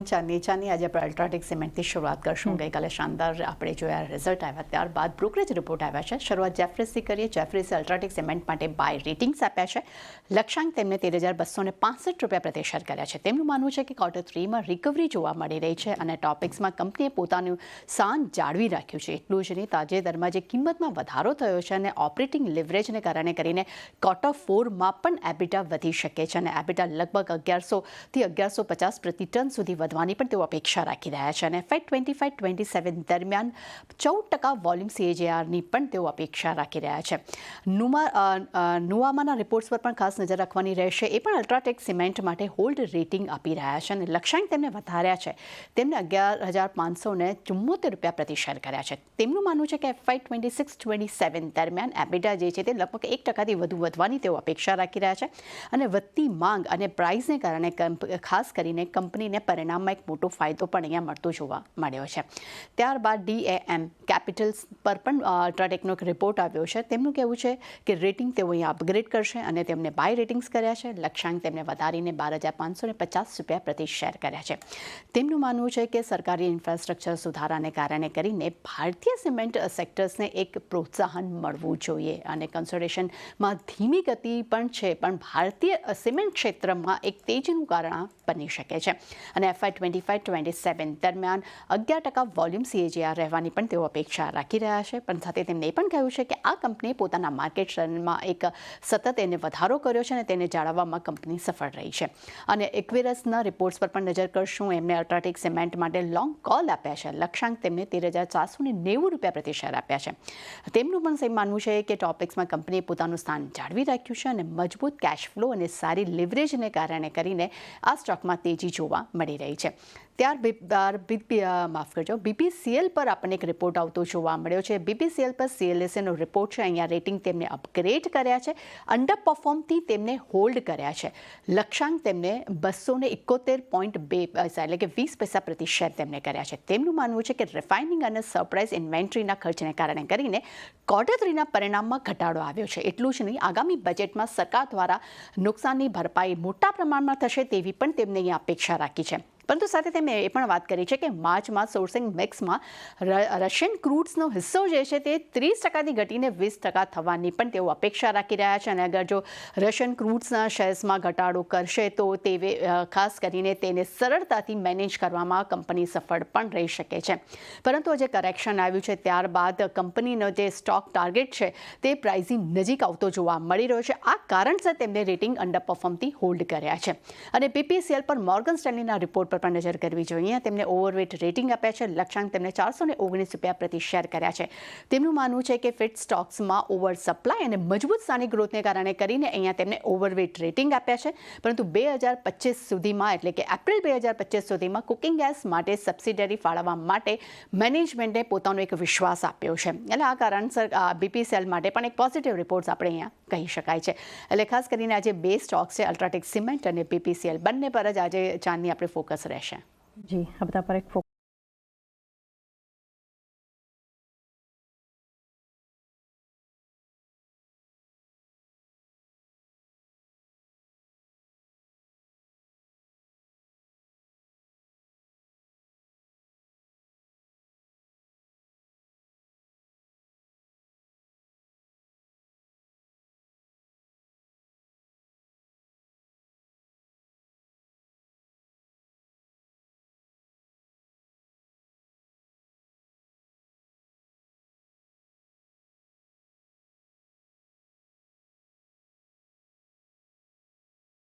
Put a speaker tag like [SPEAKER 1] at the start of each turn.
[SPEAKER 1] નીચાની આજે આપણે અલ્ટ્રાટેક સિમેન્ટથી શરૂઆત કરશું. ગઈકાલે શાનદાર આપણે જોયા રિઝલ્ટ આવ્યા, ત્યારબાદ બ્રોકરેજ રિપોર્ટ આવ્યા છે. શરૂઆત જેફરીઝથી કરીએ. જેફરીઝે અલ્ટ્રાટેક સિમેન્ટ માટે બાય રેટિંગ્સ આપ્યા છે. લક્ષ્યાંક તેમને 13,265 રૂપિયા પ્રતિ શેર કર્યા છે. તેમનું માનવું છે કે Q3માં રિકવરી જોવા મળી રહી છે અને ટોપિક્સમાં કંપનીએ પોતાનું સ્થાન જાળવી રાખ્યું છે. એટલું જ નહીં, તાજેતરમાં જે કિંમતમાં વધારો થયો છે અને ઓપરેટિંગ લેવરેજને કારણે કરીને Q4માં પણ એબિટા વધી શકે છે અને એબિટા લગભગ 1100 થી 1150 પ્રતિ ટન સુધી વધવાની પણ તેઓ અપેક્ષા રાખી રહ્યા છે અને FY25-27 દરમિયાન 14% વોલ્યુમ CAGRની પણ તેઓ અપેક્ષા રાખી રહ્યા છે. નુવામાના રિપોર્ટ્સ પર પણ ખાસ નજર રાખવાની રહેશે. એ પણ અલ્ટ્રાટેક સિમેન્ટ માટે હોલ્ડ રેટિંગ આપી રહ્યા છે અને લક્ષ્યાંક તેમને વધાર્યા છે. તેમને 11,574 રૂપિયા પ્રતિ શેર કર્યા છે. તેમનું માનવું છે કે FY26-27 દરમિયાન એબિટા જે છે તે લગભગ 1%થી વધુ વધવાની તેઓ અપેક્ષા રાખી રહ્યા છે અને વધતી માંગ અને પ્રાઇસને કારણે ખાસ કરીને કંપનીને પરિણામમાં એક મોટો ફાયદો પણ અહીંયા મળતો જોવા મળ્યો છે. ત્યારબાદ DAM કેપિટલ્સ પર પણ અલ્ટ્રાટેકનો એક રિપોર્ટ આવ્યો છે. તેમનું કહેવું છે કે રેટિંગ તેઓ અહીંયા અપગ્રેડ કરશે અને તેમને બાય રેટિંગ્સ કર્યા છે. લક્ષ્યાંક તેમને વધારીને 12,550 રૂપિયા પ્રતિ શેર કર્યા છે. તેમનું માનવું છે કે સરકારી ઇન્ફ્રાસ્ટ્રક્ચર સુધારાને કારણે કરીને ભારતીય સિમેન્ટ સેક્ટર્સને એક પ્રોત્સાહન મળવું જોઈએ અને કન્સોલિડેશનમાં ધીમી ગતિ પણ છે, પણ ભારતીય સિમેન્ટ ક્ષેત્રમાં એક તેજીનું કારણ બની શકે છે અને FY25-27 દરમિયાન 11% વોલ્યુમ CAGR રહેવાની પણ તેઓ અપેક્ષા રાખી રહ્યા છે. પણ સાથે તેમણે એ પણ કહ્યું છે કે આ કંપનીએ પોતાના માર્કેટ શેરમાં એક સતત એને વધારો કર્યો છે અને તેને જાળવવામાં કંપની સફળ રહી છે. અને એક્વિરસના રિપોર્ટ્સ પર પણ નજર કરશું. એમને અલ્ટ્રાટેક સિમેન્ટ માટે લોંગ કોલ આપ્યા છે. લક્ષ્યાંક તેમને 13,490 રૂપિયા પ્રતિ શેર આપ્યા છે. તેમનું પણ સેમ માનવું છે કે ટોપિક્સમાં કંપનીએ પોતાનું સ્થાન જાળવી રાખ્યું છે અને મજબૂત કેશ ફ્લો અને સારી લિવરેજને કારણે કરીને આ સ્ટોકમાં તેજી જોવા મળી રહી છે. BPCL પર આપણને એક રિપોર્ટ આવતો જોવા મળ્યો છે. BPCL પર CLSAનો રિપોર્ટ છે. અહીંયા રેટિંગ તેમને અપગ્રેડ કર્યા છે. અંડર પરફોર્મથી તેમને હોલ્ડ કર્યા છે. લક્ષ્યાંક તેમને 271.2 પૈસા એટલે કે 20 પૈસા પ્રતિ શેર તેમને કર્યા છે. તેમનું માનવું છે કે રિફાઇનિંગ અને સરપ્રાઇઝ ઇન્વેન્ટરીના ખર્ચને કારણે કરીને Q3ના પરિણામમાં ઘટાડો આવ્યો છે. એટલું જ નહીં, આગામી બજેટમાં સરકાર દ્વારા નુકસાનની ભરપાઈ મોટા પ્રમાણમાં થશે તેવી પણ તેમને અહીંયા અપેક્ષા રાખી છે. પરંતુ સાથે તેમણે એ પણ વાત કરી છે કે માર્ચમાં સોર્સિંગ મિક્સમાં રશિયન ક્રૂડ્સનો હિસ્સો જે છે તે 30%થી ઘટીને 20% થવાની પણ તેઓ અપેક્ષા રાખી રહ્યા છે અને અગર જો રશિયન ક્રૂડ્સના શેર્સમાં ઘટાડો કરશે તો તે ખાસ કરીને તેને સરળતાથી મેનેજ કરવામાં કંપની સફળ પણ રહી શકે છે. પરંતુ જે કરેક્શન આવ્યું છે ત્યારબાદ કંપનીનો જે સ્ટોક ટાર્ગેટ છે તે પ્રાઇઝની નજીક આવતો જોવા મળી રહ્યો છે. આ કારણસર તેમને રેટિંગ અંડર પરફોર્મથી હોલ્ડ કર્યા છે અને BPCL પર મોર્ગન સ્ટેનલીના રિપોર્ટ પર પણ નજર કરવી જોઈએ. તેમને ઓવરવેટ રેટિંગ આપ્યા છે. લક્ષ્યાંક તેમને 419 રૂપિયા પ્રતિ શેર કર્યા છે. તેમનું માનવું છે કે ફિટ સ્ટોક્સમાં ઓવર સપ્લાય અને મજબૂત સ્થાનિક ગ્રોથને કારણે કરીને અહીંયા તેમને ઓવરવેટ રેટિંગ આપ્યા છે. પરંતુ 2025 સુધીમાં એટલે કે એપ્રિલ 2025 સુધીમાં કુકિંગ ગેસ માટે સબસિડરી ફાળવવા માટે મેનેજમેન્ટે પોતાનો એક વિશ્વાસ આપ્યો છે. એટલે આ કારણસર BPCL માટે પણ એક પોઝિટિવ રિપોર્ટ્સ આપણે અહીંયા કહી શકાય છે. એટલે ખાસ કરીને આજે બે સ્ટોક્સ છે, અલ્ટ્રાટેક સિમેન્ટ અને BPCL, બંને પર જ આજે ચાંદની આપણે ફોકસ રહેશે.
[SPEAKER 2] જી, આ બધા પર એક